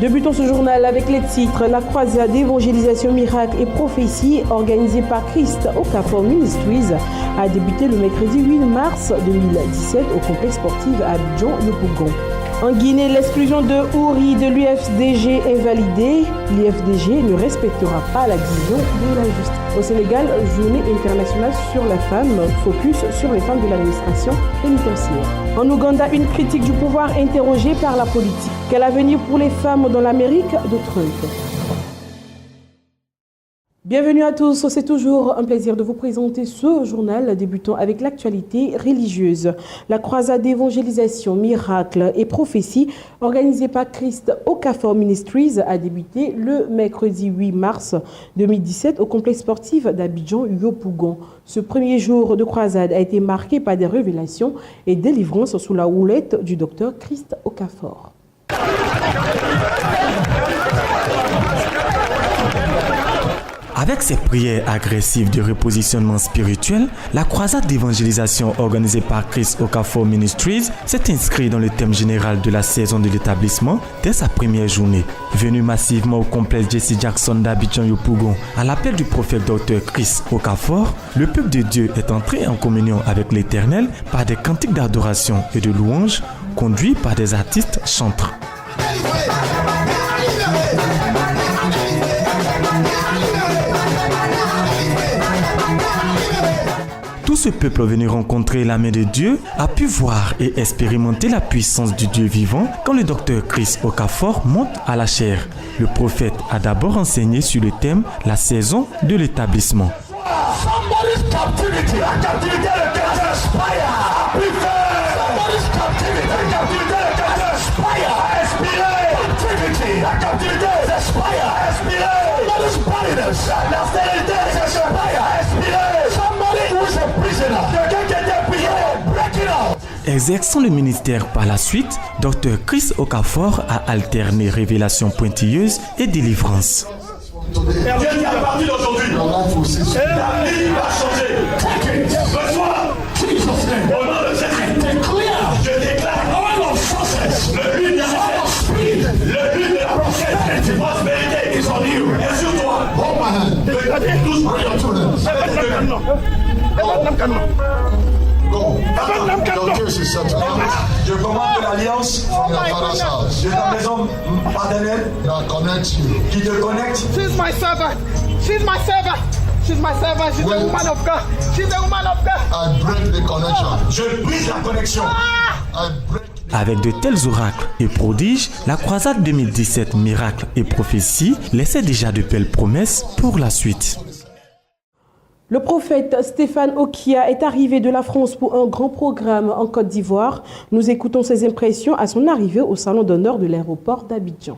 Débutons ce journal avec les titres. La croisade d'évangélisation miracle et prophétie organisée par Christ Okafor Ministries a débuté le mercredi 8 mars 2017 au complexe sportif à Abidjan-Yopougon. En Guinée, l'exclusion de Ouri de l'UFDG est validée. L'UFDG ne respectera pas la décision de la justice. Au Sénégal, journée internationale sur la femme, focus sur les femmes de l'administration pénitentiaire. En Ouganda, une critique du pouvoir interrogée par la politique. Quel avenir pour les femmes dans l'Amérique de Trump? Bienvenue à tous, c'est toujours un plaisir de vous présenter ce journal débutant avec l'actualité religieuse. La croisade d'évangélisation, miracle et prophétie organisée par Christ Okafor Ministries a débuté le mercredi 8 mars 2017 au complexe sportif d'Abidjan-Yopougon. Ce premier jour de croisade a été marqué par des révélations et délivrances sous la houlette du docteur Christ Okafor. Avec ses prières agressives de repositionnement spirituel, la croisade d'évangélisation organisée par Christ Okafor Ministries s'est inscrite dans le thème général de la saison de l'établissement dès sa première journée. Venu massivement au complexe Jesse Jackson d'Abidjan-Yopougon à l'appel du prophète Dr Christ Okafor, le peuple de Dieu est entré en communion avec l'Éternel par des cantiques d'adoration et de louange conduits par des artistes chanteurs. Tout ce peuple venu rencontrer la main de Dieu a pu voir et expérimenter la puissance du Dieu vivant quand le docteur Christ Okafor monte à la chaire. Le prophète a d'abord enseigné sur le thème la saison de l'établissement. Exerçant le ministère par la suite, Dr Christ Okafor a alterné révélation pointilleuse et délivrance. À partir d'aujourd'hui, la vie va changer. Reçois, au nom de Jésus, je déclare le but de la prochaine prospérité is on you. Et sur toi, regardez tous pour je commande l'alliance de ta maison paternelle qui te connecte. She's my servant. She's my servant. She's my servant. She's a woman of God. She's a woman of God. I break the connection. Je brise la connexion. Avec de tels oracles et prodiges, la croisade 2017 Miracles et Prophéties laissait déjà de belles promesses pour la suite. Le prophète Stéphane Okia est arrivé de la France pour un grand programme en Côte d'Ivoire. Nous écoutons ses impressions à son arrivée au salon d'honneur de l'aéroport d'Abidjan.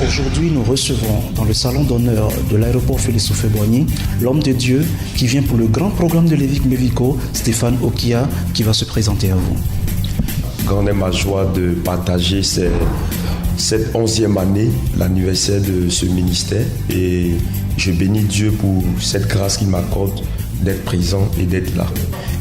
Aujourd'hui, nous recevrons dans le salon d'honneur de l'aéroport Félix Houphouët-Boigny l'homme de Dieu qui vient pour le grand programme de l'évêque Mévico, Stéphane Okia, qui va se présenter à vous. Grande est ma joie de partager cette 11e année, l'anniversaire de ce ministère, et je bénis Dieu pour cette grâce qu'il m'accorde d'être présent et d'être là.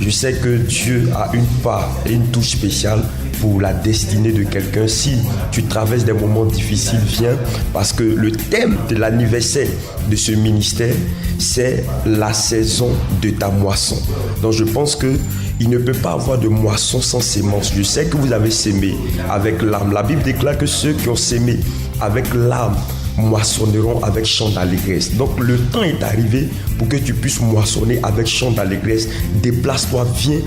Je sais que Dieu a une part et une touche spéciale pour la destinée de quelqu'un. Si tu traverses des moments difficiles, viens, parce que le thème de l'anniversaire de ce ministère, c'est la saison de ta moisson. Donc je pense qu'il ne peut pas avoir de moisson sans sémence. Je sais que vous avez sémé avec l'âme. La Bible déclare que ceux qui ont sémé avec l'âme moissonneront avec chant d'allégresse. Donc le temps est arrivé pour que tu puisses moissonner avec chant d'allégresse. Déplace-toi, viens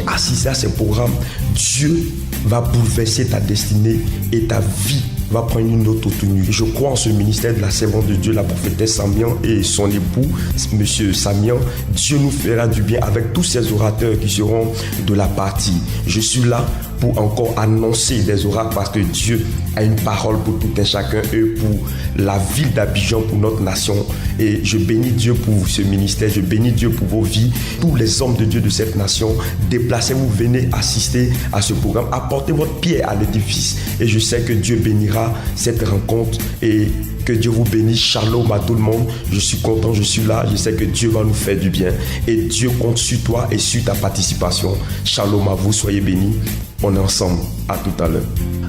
assister à ces programmes. Dieu va bouleverser ta destinée et ta vie va prendre une autre tenue. Je crois en ce ministère de la servante de Dieu, la prophétesse Samian et son époux, monsieur Samian. Dieu nous fera du bien avec tous ces orateurs qui seront de la partie. Je suis là pour encore annoncer des oracles parce que Dieu a une parole pour tout un chacun et pour la ville d'Abidjan, pour notre nation. Et je bénis Dieu pour ce ministère, je bénis Dieu pour vos vies. Tous les hommes de Dieu de cette nation, déplacez-vous, venez assister à ce programme, apportez votre pierre à l'édifice et je sais que Dieu bénira pas cette rencontre et que Dieu vous bénisse. Shalom à tout le monde. Je suis content, je suis là. Je sais que Dieu va nous faire du bien et Dieu compte sur toi et sur ta participation. Shalom à vous, soyez bénis. On est ensemble. À tout à l'heure.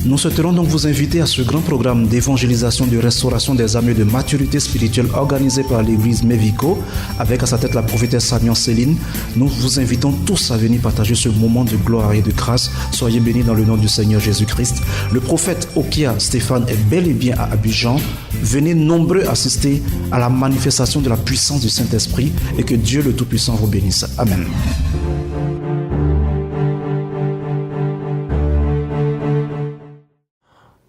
Nous souhaiterons donc vous inviter à ce grand programme d'évangélisation, de restauration des âmes et de maturité spirituelle organisé par l'église Mevico, avec à sa tête la prophétesse Samian Céline. Nous vous invitons tous à venir partager ce moment de gloire et de grâce. Soyez bénis dans le nom du Seigneur Jésus-Christ. Le prophète Okia Stéphane est bel et bien à Abidjan. Venez nombreux assister à la manifestation de la puissance du Saint-Esprit et que Dieu le Tout-Puissant vous bénisse. Amen.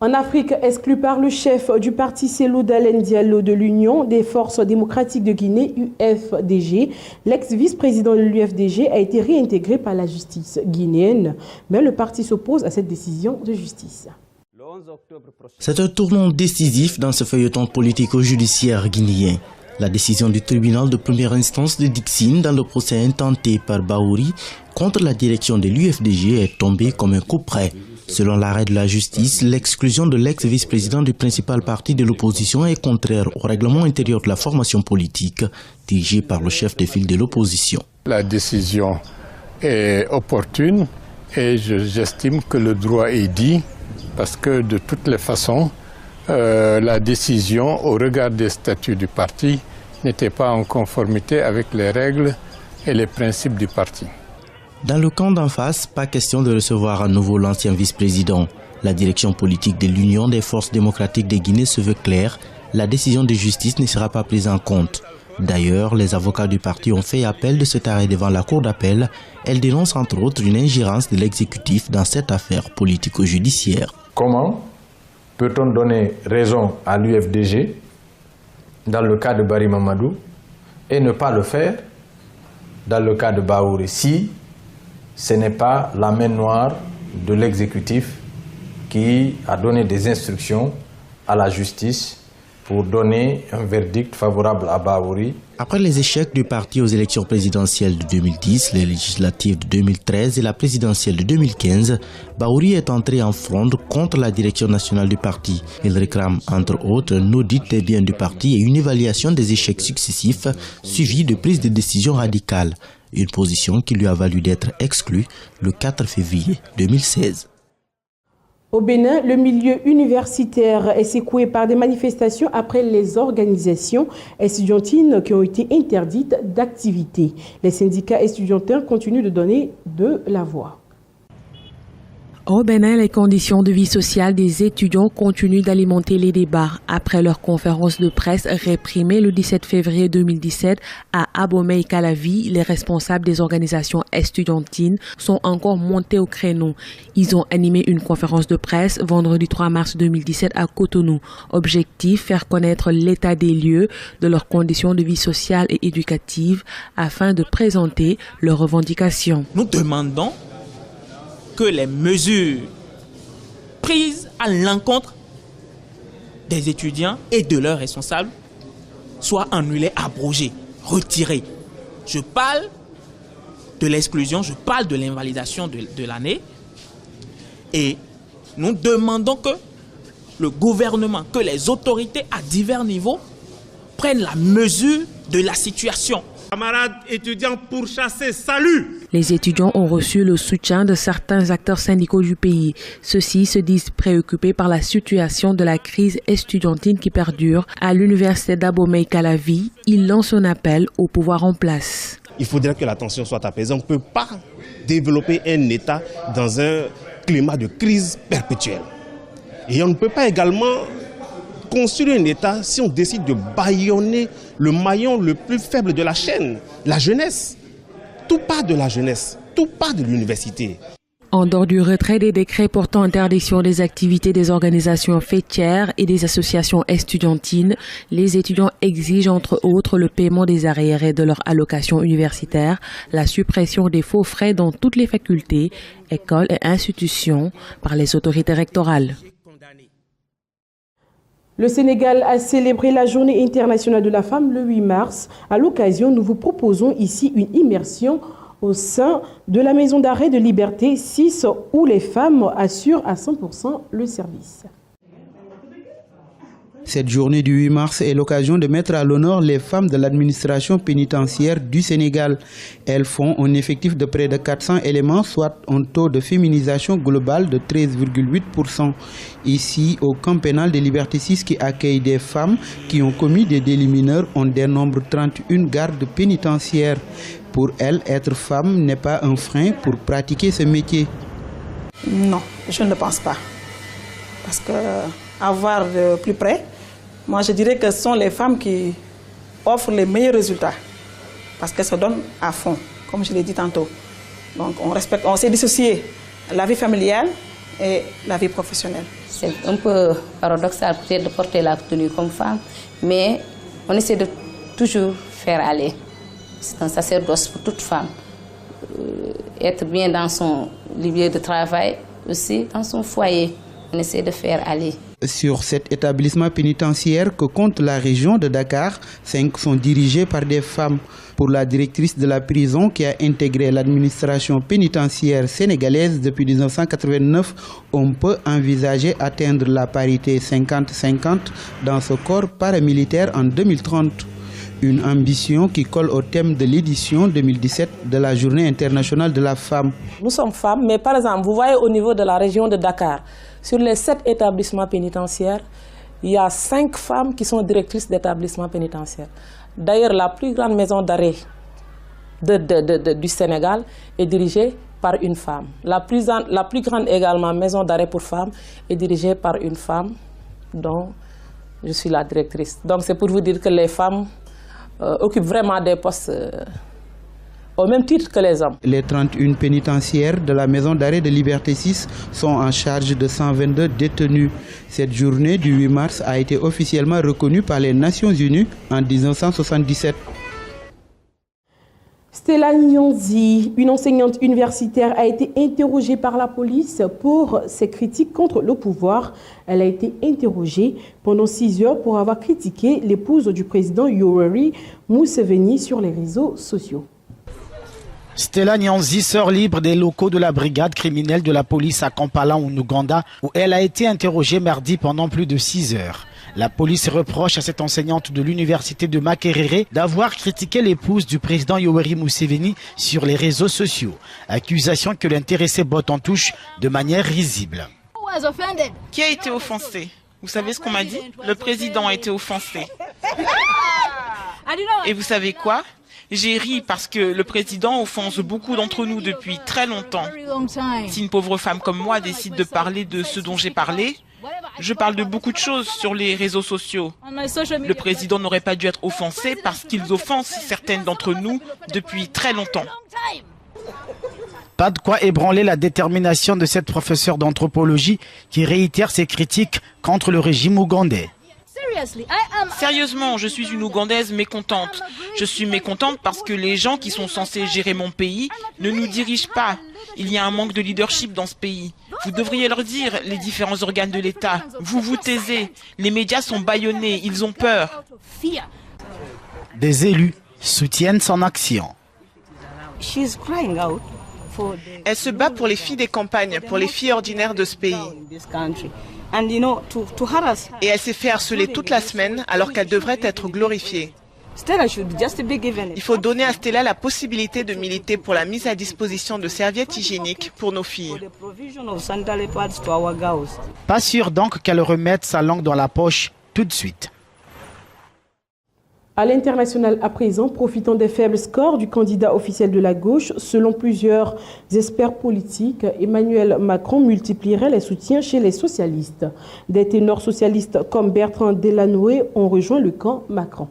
En Afrique, exclu par le chef du parti Cellou Dalein Diallo de l'Union des forces démocratiques de Guinée, UFDG, l'ex-vice-président de l'UFDG a été réintégré par la justice guinéenne. Mais le parti s'oppose à cette décision de justice. C'est un tournant décisif dans ce feuilleton politico-judiciaire guinéen. La décision du tribunal de première instance de Dixine dans le procès intenté par Bahouri contre la direction de l'UFDG est tombée comme un coup près. Selon l'arrêt de la justice, l'exclusion de l'ex-vice-président du principal parti de l'opposition est contraire au règlement intérieur de la formation politique, dirigé par le chef de file de l'opposition. La décision est opportune et j'estime que le droit est dit parce que de toutes les façons, la décision au regard des statuts du parti n'était pas en conformité avec les règles et les principes du parti. Dans le camp d'en face, pas question de recevoir à nouveau l'ancien vice-président. La direction politique de l'Union des forces démocratiques de Guinée se veut claire. La décision de justice ne sera pas prise en compte. D'ailleurs, les avocats du parti ont fait appel de cet arrêt devant la cour d'appel. Elle dénonce entre autres une ingérence de l'exécutif dans cette affaire politico-judiciaire. Comment peut-on donner raison à l'UFDG dans le cas de Barry Mamadou et ne pas le faire dans le cas de Bahouri si ce n'est pas la main noire de l'exécutif qui a donné des instructions à la justice pour donner un verdict favorable à Bahouri. Après les échecs du parti aux élections présidentielles de 2010, les législatives de 2013 et la présidentielle de 2015, Bahouri est entré en fronde contre la direction nationale du parti. Il réclame entre autres un audit des biens du parti et une évaluation des échecs successifs suivis de prises de décisions radicales. Une position qui lui a valu d'être exclu le 4 février 2016. Au Bénin, le milieu universitaire est secoué par des manifestations après les organisations estudiantines qui ont été interdites d'activité. Les syndicats estudiantins continuent de donner de la voix. Au Bénin, les conditions de vie sociale des étudiants continuent d'alimenter les débats. Après leur conférence de presse réprimée le 17 février 2017 à Abomey-Calavi, les responsables des organisations estudiantines sont encore montés au créneau. Ils ont animé une conférence de presse vendredi 3 mars 2017 à Cotonou. Objectif, faire connaître l'état des lieux de leurs conditions de vie sociale et éducative afin de présenter leurs revendications. Nous demandons que les mesures prises à l'encontre des étudiants et de leurs responsables soient annulées, abrogées, retirées. Je parle de l'exclusion, je parle de l'invalidation de l'année. Et nous demandons que le gouvernement, que les autorités à divers niveaux prennent la mesure de la situation. Camarades étudiants pourchassés, salut! Les étudiants ont reçu le soutien de certains acteurs syndicaux du pays. Ceux-ci se disent préoccupés par la situation de la crise estudiantine qui perdure. À l'université d'Abomey-Calavi, ils lancent un appel au pouvoir en place. Il faudrait que la tension soit apaisée. On ne peut pas développer un État dans un climat de crise perpétuelle. Et on ne peut pas également construire un État si on décide de bâillonner le maillon le plus faible de la chaîne, la jeunesse. Tout part de la jeunesse, tout part de l'université. En dehors du retrait des décrets portant interdiction des activités des organisations fêtières et des associations estudiantines, les étudiants exigent entre autres le paiement des arriérés de leur allocation universitaire, la suppression des faux frais dans toutes les facultés, écoles et institutions par les autorités rectorales. Le Sénégal a célébré la Journée internationale de la femme le 8 mars. À l'occasion, nous vous proposons ici une immersion au sein de la maison d'arrêt de Liberté 6 où les femmes assurent à 100% le service. Cette journée du 8 mars est l'occasion de mettre à l'honneur les femmes de l'administration pénitentiaire du Sénégal. Elles font un effectif de près de 400 éléments, soit un taux de féminisation global de 13,8%. Ici, au camp pénal de Liberté 6 qui accueille des femmes qui ont commis des délits mineurs, on dénombre 31 gardes pénitentiaires. Pour elles, être femme n'est pas un frein pour pratiquer ce métier. Non, je ne pense pas. Parce que à voir de plus près, moi je dirais que ce sont les femmes qui offrent les meilleurs résultats. Parce qu'elles se donnent à fond, comme je l'ai dit tantôt. Donc on sait dissocier la vie familiale et la vie professionnelle. C'est un peu paradoxal peut-être de porter la tenue comme femme, mais on essaie de toujours faire aller. C'est un sacerdoce pour toute femme. Être bien dans son lieu de travail, aussi dans son foyer. On essaie de faire aller. Sur cet établissement pénitentiaire que compte la région de Dakar, 5 sont dirigés par des femmes. Pour la directrice de la prison qui a intégré l'administration pénitentiaire sénégalaise depuis 1989, on peut envisager atteindre la parité 50-50 dans ce corps paramilitaire en 2030. Une ambition qui colle au thème de l'édition 2017 de la Journée internationale de la femme. Nous sommes femmes, mais par exemple, vous voyez au niveau de la région de Dakar, sur les 7 établissements pénitentiaires, il y a 5 femmes qui sont directrices d'établissements pénitentiaires. D'ailleurs, la plus grande maison d'arrêt du Sénégal est dirigée par une femme. La plus grande également maison d'arrêt pour femmes est dirigée par une femme dont je suis la directrice. Donc c'est pour vous dire que les femmes occupent vraiment des postes au même titre que les hommes. Les 31 pénitentiaires de la maison d'arrêt de Liberté 6 sont en charge de 122 détenus. Cette journée du 8 mars a été officiellement reconnue par les Nations Unies en 1977. Stella Nyonzi, une enseignante universitaire, a été interrogée par la police pour ses critiques contre le pouvoir. Elle a été interrogée pendant 6 heures pour avoir critiqué l'épouse du président Yoweri Museveni sur les réseaux sociaux. Stella Nyonzi sort libre des locaux de la brigade criminelle de la police à Kampala, en Ouganda, où elle a été interrogée mardi pendant plus de 6 heures. La police reproche à cette enseignante de l'université de Makerere d'avoir critiqué l'épouse du président Yoweri Museveni sur les réseaux sociaux. Accusation que l'intéressé botte en touche de manière risible. Qui a été offensé? Vous savez ce qu'on m'a dit? Le président a été offensé. Et vous savez quoi? J'ai ri parce que le président offense beaucoup d'entre nous depuis très longtemps. Si une pauvre femme comme moi décide de parler de ce dont j'ai parlé, je parle de beaucoup de choses sur les réseaux sociaux. Le président n'aurait pas dû être offensé parce qu'ils offensent certaines d'entre nous depuis très longtemps. Pas de quoi ébranler la détermination de cette professeure d'anthropologie qui réitère ses critiques contre le régime ougandais. Sérieusement, je suis une Ougandaise mécontente. Je suis mécontente parce que les gens qui sont censés gérer mon pays ne nous dirigent pas. Il y a un manque de leadership dans ce pays. Vous devriez leur dire, les différents organes de l'État. Vous vous taisez. Les médias sont bâillonnés. Ils ont peur. Des élus soutiennent son action. Elle se bat pour les filles des campagnes, pour les filles ordinaires de ce pays. Et elle s'est fait harceler toute la semaine alors qu'elle devrait être glorifiée. Il faut donner à Stella la possibilité de militer pour la mise à disposition de serviettes hygiéniques pour nos filles. Pas sûr donc qu'elle remette sa langue dans la poche tout de suite. À l'international à présent, profitant des faibles scores du candidat officiel de la gauche, selon plusieurs experts politiques, Emmanuel Macron multiplierait les soutiens chez les socialistes. Des ténors socialistes comme Bertrand Delanoë ont rejoint le camp Macron.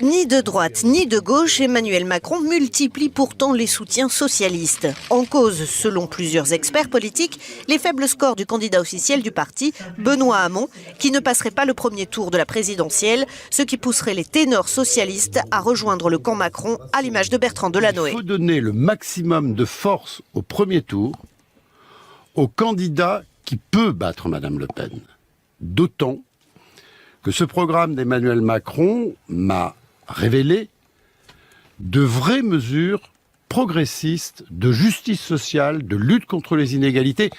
Ni de droite ni de gauche, Emmanuel Macron multiplie pourtant les soutiens socialistes. En cause, selon plusieurs experts politiques, les faibles scores du candidat officiel du parti, Benoît Hamon, qui ne passerait pas le premier tour de la présidentielle, ce qui pousserait les ténors socialistes à rejoindre le camp Macron, à l'image de Bertrand Delanoë. Il faut donner le maximum de force au premier tour au candidat qui peut battre Madame Le Pen. D'autant que ce programme d'Emmanuel Macron m'a révélé de vraies mesures progressistes de justice sociale, de lutte contre les inégalités,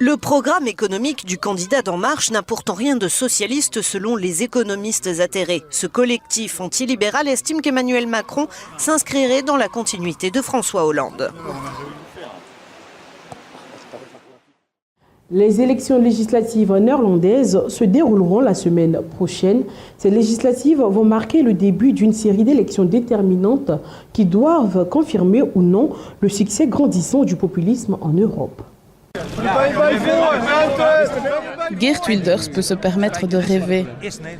Le programme économique du candidat d'En Marche n'a pourtant rien de socialiste selon les économistes atterrés. Ce collectif antilibéral estime qu'Emmanuel Macron s'inscrirait dans la continuité de François Hollande. Les élections législatives néerlandaises se dérouleront la semaine prochaine. Ces législatives vont marquer le début d'une série d'élections déterminantes qui doivent confirmer ou non le succès grandissant du populisme en Europe. Geert Wilders peut se permettre de rêver.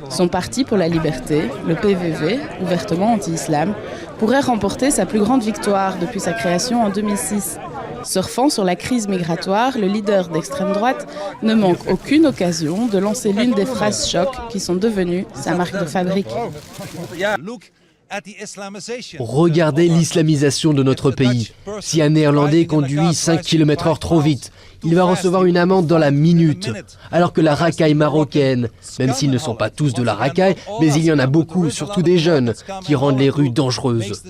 Son parti pour la liberté, le PVV, ouvertement anti-islam, pourrait remporter sa plus grande victoire depuis sa création en 2006. Surfant sur la crise migratoire, le leader d'extrême droite ne manque aucune occasion de lancer l'une des phrases choc qui sont devenues sa marque de fabrique. Regardez l'islamisation de notre pays. Si un Néerlandais conduit 5 km/h trop vite, il va recevoir une amende dans la minute. Alors que la racaille marocaine, même s'ils ne sont pas tous de la racaille, mais il y en a beaucoup, surtout des jeunes, qui rendent les rues dangereuses.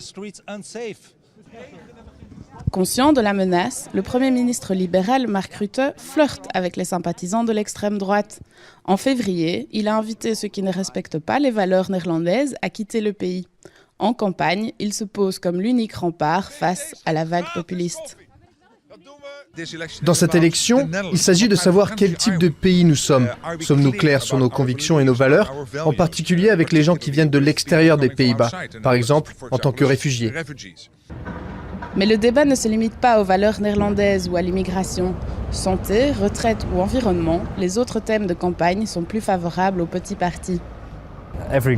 Conscient de la menace, le Premier ministre libéral Mark Rutte flirte avec les sympathisants de l'extrême droite. En février, il a invité ceux qui ne respectent pas les valeurs néerlandaises à quitter le pays. En campagne, il se pose comme l'unique rempart face à la vague populiste. Dans cette élection, il s'agit de savoir quel type de pays nous sommes. Sommes-nous clairs sur nos convictions et nos valeurs, en particulier avec les gens qui viennent de l'extérieur des Pays-Bas, par exemple en tant que réfugiés. Mais le débat ne se limite pas aux valeurs néerlandaises ou à l'immigration. Santé, retraite ou environnement, les autres thèmes de campagne sont plus favorables aux petits partis. Après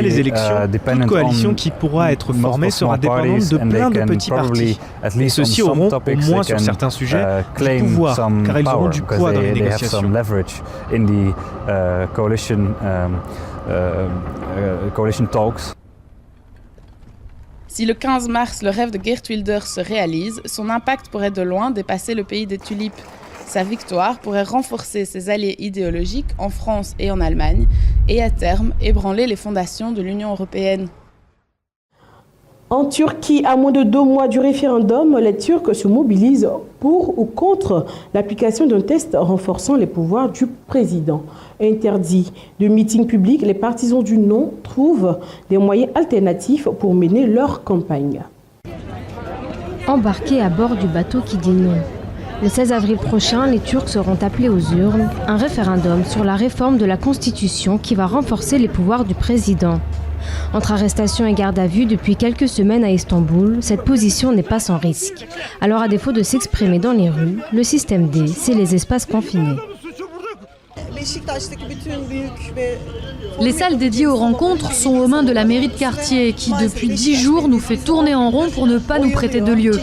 les élections, toute coalition qui pourra être formée sera dépendante de plein de petits partis. Et ceux-ci auront, au moins sur certains sujets, du pouvoir, car ils auront du poids dans les négociations. Si le 15 mars, le rêve de Geert Wilders se réalise, son impact pourrait de loin dépasser le pays des tulipes. Sa victoire pourrait renforcer ses alliés idéologiques en France et en Allemagne et à terme ébranler les fondations de l'Union européenne. En Turquie, à moins de 2 mois du référendum, les Turcs se mobilisent pour ou contre l'application d'un test renforçant les pouvoirs du président. Interdit de meetings publics, les partisans du non trouvent des moyens alternatifs pour mener leur campagne. Embarqués à bord du bateau qui dit non. Le 16 avril prochain, les Turcs seront appelés aux urnes, un référendum sur la réforme de la Constitution qui va renforcer les pouvoirs du président. Entre arrestation et garde à vue depuis quelques semaines à Istanbul, cette position n'est pas sans risque. Alors à défaut de s'exprimer dans les rues, le système D, c'est les espaces confinés. Les salles dédiées aux rencontres sont aux mains de la mairie de quartier qui, depuis 10 jours, nous fait tourner en rond pour ne pas nous prêter de lieu.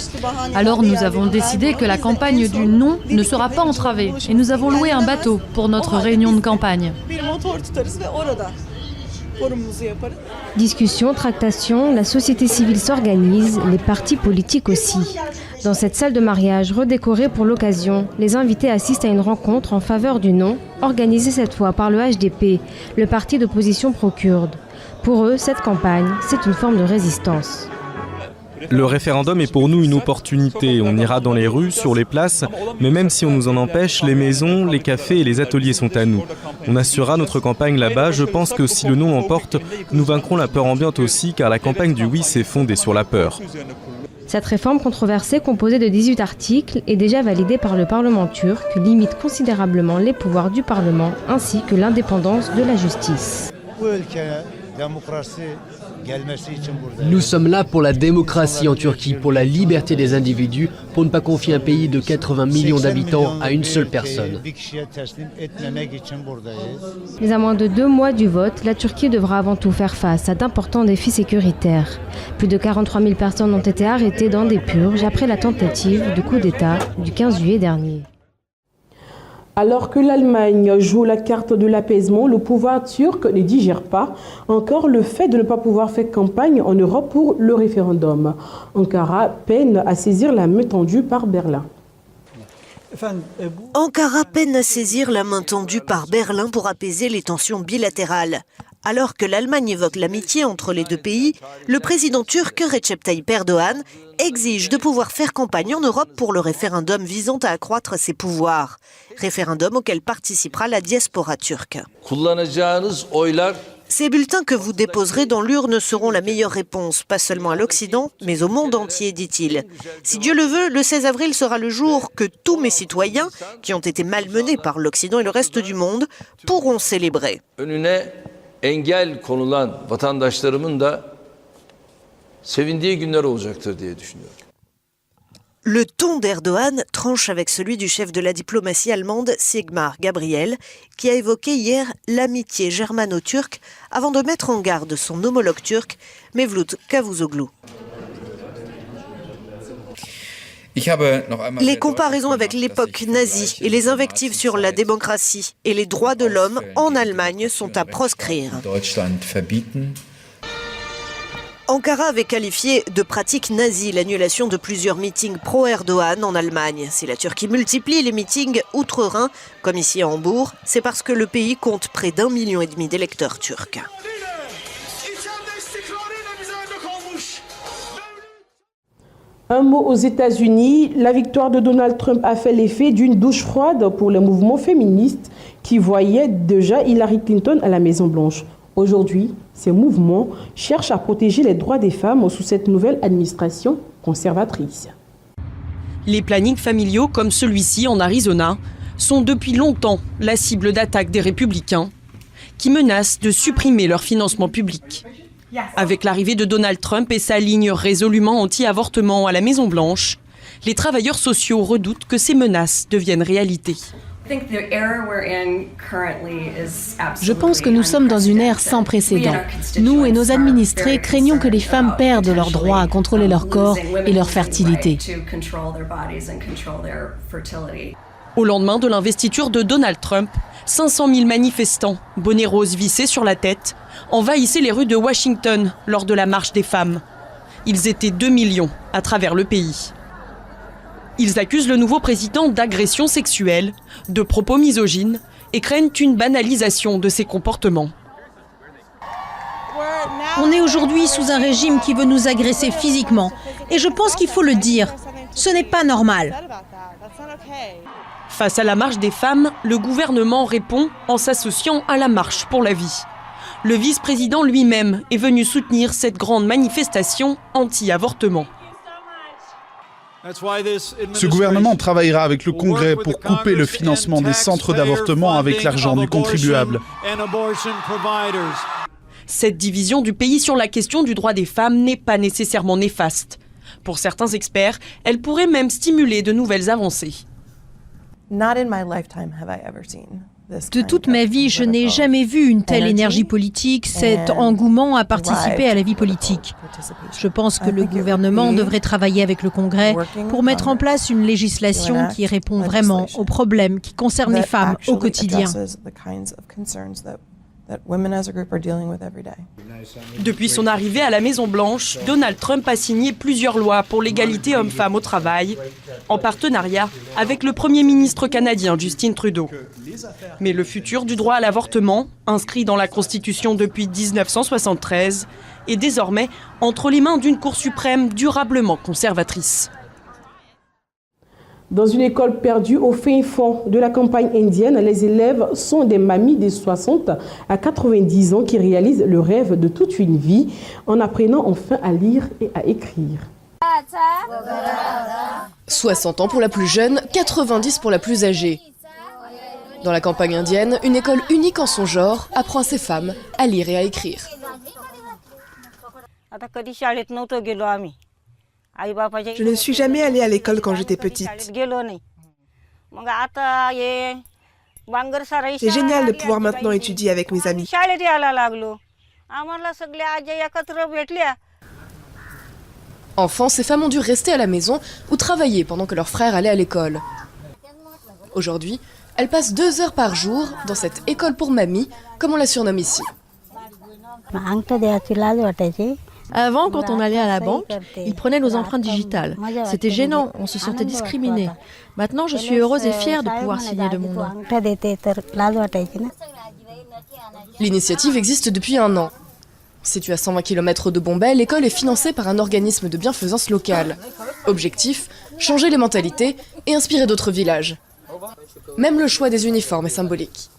Alors nous avons décidé que la campagne du non ne sera pas entravée et nous avons loué un bateau pour notre réunion de campagne. Discussions, tractations, la société civile s'organise, les partis politiques aussi. Dans cette salle de mariage redécorée pour l'occasion, les invités assistent à une rencontre en faveur du non, organisée cette fois par le HDP, le parti d'opposition pro-kurde. Pour eux, cette campagne, c'est une forme de résistance. Le référendum est pour nous une opportunité. On ira dans les rues, sur les places, mais même si on nous en empêche, les maisons, les cafés et les ateliers sont à nous. On assurera notre campagne là-bas. Je pense que si le non emporte, nous vaincrons la peur ambiante aussi, car la campagne du oui s'est fondée sur la peur. Cette réforme controversée, composée de 18 articles, est déjà validée par le Parlement turc, limite considérablement les pouvoirs du Parlement ainsi que l'indépendance de la justice. Nous sommes là pour la démocratie en Turquie, pour la liberté des individus, pour ne pas confier un pays de 80 millions d'habitants à une seule personne. Mais à moins de 2 mois du vote, la Turquie devra avant tout faire face à d'importants défis sécuritaires. Plus de 43 000 personnes ont été arrêtées dans des purges après la tentative de coup d'État du 15 juillet dernier. Alors que l'Allemagne joue la carte de l'apaisement, le pouvoir turc ne digère pas encore le fait de ne pas pouvoir faire campagne en Europe pour le référendum. Ankara peine à saisir la main tendue par Berlin. Ankara peine à saisir la main tendue par Berlin pour apaiser les tensions bilatérales. Alors que l'Allemagne évoque l'amitié entre les deux pays, le président turc Recep Tayyip Erdoğan exige de pouvoir faire campagne en Europe pour le référendum visant à accroître ses pouvoirs. Référendum auquel participera la diaspora turque. Ces bulletins que vous déposerez dans l'urne seront la meilleure réponse, pas seulement à l'Occident, mais au monde entier, dit-il. Si Dieu le veut, le 16 avril sera le jour que tous mes citoyens, qui ont été malmenés par l'Occident et le reste du monde, pourront célébrer. Engel konulan vatandaşlarımın da sevindiği günler olacaktır diye düşünüyorum. Le ton d'Erdoğan tranche avec celui du chef de la diplomatie allemande Sigmar Gabriel, qui a évoqué hier l'amitié germano-turque avant de mettre en garde son homologue turc, Mevlut Cavusoglu. Les comparaisons avec l'époque nazie et les invectives sur la démocratie et les droits de l'homme en Allemagne sont à proscrire. Ankara avait qualifié de pratique nazie l'annulation de plusieurs meetings pro-Erdoğan en Allemagne. Si la Turquie multiplie les meetings outre-Rhin, comme ici à Hambourg, c'est parce que le pays compte près d'1,5 million d'électeurs turcs. Un mot aux États-Unis, la victoire de Donald Trump a fait l'effet d'une douche froide pour les mouvements féministes qui voyaient déjà Hillary Clinton à la Maison-Blanche. Aujourd'hui, ces mouvements cherchent à protéger les droits des femmes sous cette nouvelle administration conservatrice. Les plannings familiaux comme celui-ci en Arizona sont depuis longtemps la cible d'attaques des républicains qui menacent de supprimer leur financement public. Avec l'arrivée de Donald Trump et sa ligne résolument anti-avortement à la Maison-Blanche, les travailleurs sociaux redoutent que ces menaces deviennent réalité. Je pense que nous sommes dans une ère sans précédent. Nous et nos administrés craignons que les femmes perdent leur droit à contrôler leur corps et leur fertilité. Au lendemain de l'investiture de Donald Trump, 500 000 manifestants, bonnets roses vissés sur la tête, envahissaient les rues de Washington lors de la marche des femmes. Ils étaient 2 millions à travers le pays. Ils accusent le nouveau président d'agression sexuelle, de propos misogynes et craignent une banalisation de ses comportements. On est aujourd'hui sous un régime qui veut nous agresser physiquement. Et je pense qu'il faut le dire. Ce n'est pas normal. Face à la marche des femmes, le gouvernement répond en s'associant à la marche pour la vie. Le vice-président lui-même est venu soutenir cette grande manifestation anti-avortement. Ce gouvernement travaillera avec le Congrès pour couper le financement des centres d'avortement avec l'argent du contribuable. Cette division du pays sur la question du droit des femmes n'est pas nécessairement néfaste. Pour certains experts, elle pourrait même stimuler de nouvelles avancées. De toute ma vie, je n'ai jamais vu une telle énergie politique, cet engouement à participer à la vie politique. Je pense que le gouvernement devrait travailler avec le Congrès pour mettre en place une législation qui répond vraiment aux problèmes qui concernent les femmes au quotidien. Depuis son arrivée à la Maison-Blanche, Donald Trump a signé plusieurs lois pour l'égalité hommes-femmes au travail, en partenariat avec le Premier ministre canadien Justin Trudeau. Mais le futur du droit à l'avortement, inscrit dans la Constitution depuis 1973, est désormais entre les mains d'une Cour suprême durablement conservatrice. Dans une école perdue au fin fond de la campagne indienne, les élèves sont des mamies de 60 à 90 ans qui réalisent le rêve de toute une vie en apprenant enfin à lire et à écrire. 60 ans pour la plus jeune, 90 pour la plus âgée. Dans la campagne indienne, une école unique en son genre apprend à ces femmes à lire et à écrire. Je ne suis jamais allée à l'école quand j'étais petite. C'est génial de pouvoir maintenant étudier avec mes amis. Enfants, ces femmes ont dû rester à la maison ou travailler pendant que leurs frères allaient à l'école. Aujourd'hui, elles passent 2 heures par jour dans cette école pour mamies, comme on la surnomme ici. Avant, quand on allait à la banque, ils prenaient nos empreintes digitales. C'était gênant, on se sentait discriminé. Maintenant, je suis heureuse et fière de pouvoir signer de mon nom. L'initiative existe depuis 1 an. Située à 120 km de Bombay, l'école est financée par un organisme de bienfaisance locale. Objectif, changer les mentalités et inspirer d'autres villages. Même le choix des uniformes est symbolique.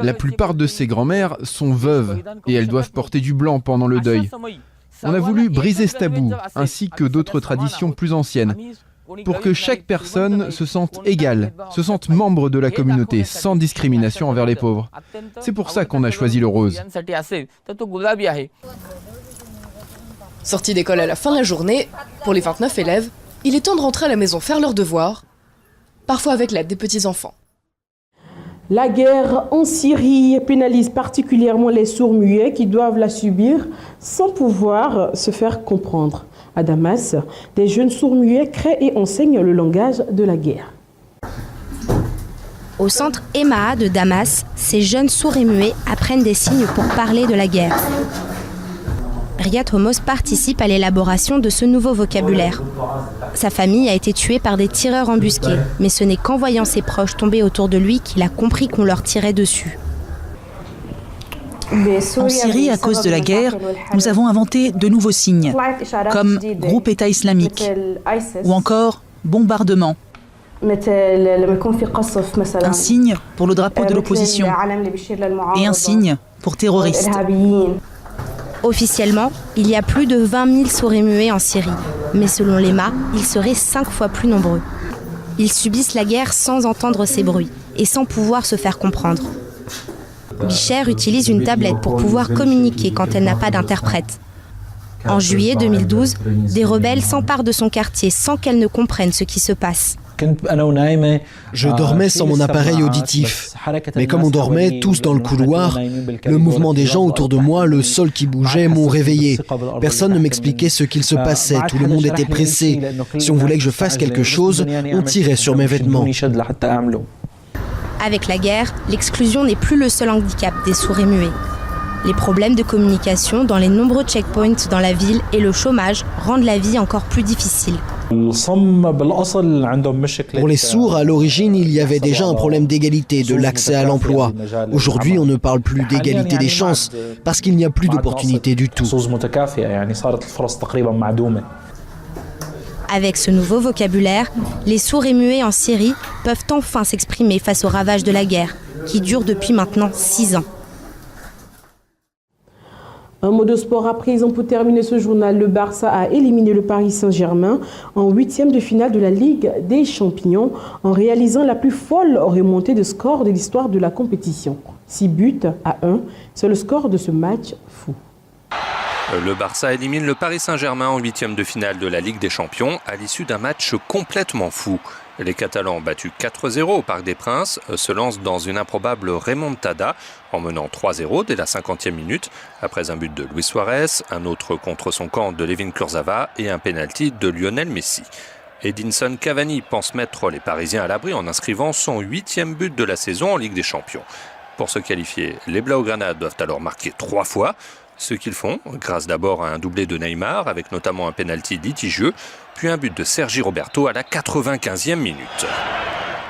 La plupart de ces grand-mères sont veuves et elles doivent porter du blanc pendant le deuil. On a voulu briser ce tabou, ainsi que d'autres traditions plus anciennes, pour que chaque personne se sente égale, se sente membre de la communauté, sans discrimination envers les pauvres. C'est pour ça qu'on a choisi le rose. Sortie d'école à la fin de la journée, pour les 29 élèves, il est temps de rentrer à la maison faire leurs devoirs, parfois avec l'aide des petits-enfants. La guerre en Syrie pénalise particulièrement les sourds-muets qui doivent la subir sans pouvoir se faire comprendre. À Damas, des jeunes sourds-muets créent et enseignent le langage de la guerre. Au centre Emma de Damas, ces jeunes sourds et muets apprennent des signes pour parler de la guerre. Riyad Homos participe à l'élaboration de ce nouveau vocabulaire. Sa famille a été tuée par des tireurs embusqués, mais ce n'est qu'en voyant ses proches tomber autour de lui qu'il a compris qu'on leur tirait dessus. En Syrie, à cause de la guerre, nous avons inventé de nouveaux signes, comme groupe État islamique, ou encore bombardement. Un signe pour le drapeau de l'opposition et un signe pour terroriste. Officiellement, il y a plus de 20 000 sourds et muets en Syrie, mais selon l'EMA, ils seraient 5 fois plus nombreux. Ils subissent la guerre sans entendre ces bruits et sans pouvoir se faire comprendre. Bicher utilise une tablette pour pouvoir communiquer quand elle n'a pas d'interprète. En juillet 2012, des rebelles s'emparent de son quartier sans qu'elle ne comprenne ce qui se passe. Je dormais sans mon appareil auditif, mais comme on dormait tous dans le couloir, le mouvement des gens autour de moi, le sol qui bougeait m'ont réveillé. Personne ne m'expliquait ce qu'il se passait, tout le monde était pressé. Si on voulait que je fasse quelque chose, on tirait sur mes vêtements. Avec la guerre, l'exclusion n'est plus le seul handicap des sourds et muets. Les problèmes de communication dans les nombreux checkpoints dans la ville et le chômage rendent la vie encore plus difficile. Pour les sourds, à l'origine, il y avait déjà un problème d'égalité, de l'accès à l'emploi. Aujourd'hui, on ne parle plus d'égalité des chances, parce qu'il n'y a plus d'opportunités du tout. Avec ce nouveau vocabulaire, les sourds et muets en Syrie peuvent enfin s'exprimer face aux ravages de la guerre, qui dure depuis maintenant 6 ans. Un mot de sport à présent pour terminer ce journal. Le Barça a éliminé le Paris Saint-Germain en 8e de finale de la Ligue des Champions en réalisant la plus folle remontée de score de l'histoire de la compétition. 6-1, c'est le score de ce match fou. Le Barça élimine le Paris Saint-Germain en 8e de finale de la Ligue des Champions à l'issue d'un match complètement fou. Les Catalans, battus 4-0 au Parc des Princes, se lancent dans une improbable remontada en menant 3-0 dès la 50e minute, après un but de Luis Suarez, un autre contre son camp de Layvin Kurzawa et un pénalty de Lionel Messi. Edinson Cavani pense mettre les Parisiens à l'abri en inscrivant son 8e but de la saison en Ligue des Champions. Pour se qualifier, les Blaugrana doivent alors marquer 3 fois, ce qu'ils font grâce d'abord à un doublé de Neymar avec notamment un pénalty litigieux, puis un but de Sergi Roberto à la 95e minute.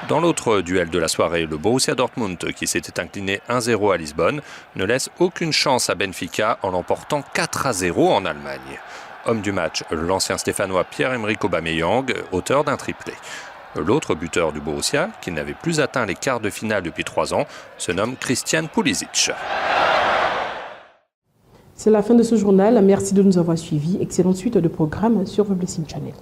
Dans l'autre duel de la soirée, le Borussia Dortmund, qui s'était incliné 1-0 à Lisbonne, ne laisse aucune chance à Benfica en l'emportant 4-0 en Allemagne. Homme du match, l'ancien stéphanois Pierre-Emerick Aubameyang, auteur d'un triplé. L'autre buteur du Borussia, qui n'avait plus atteint les quarts de finale depuis 3 ans, se nomme Christian Pulisic. C'est la fin de ce journal. Merci de nous avoir suivis. Excellente suite de programmes sur The Blessing Channel.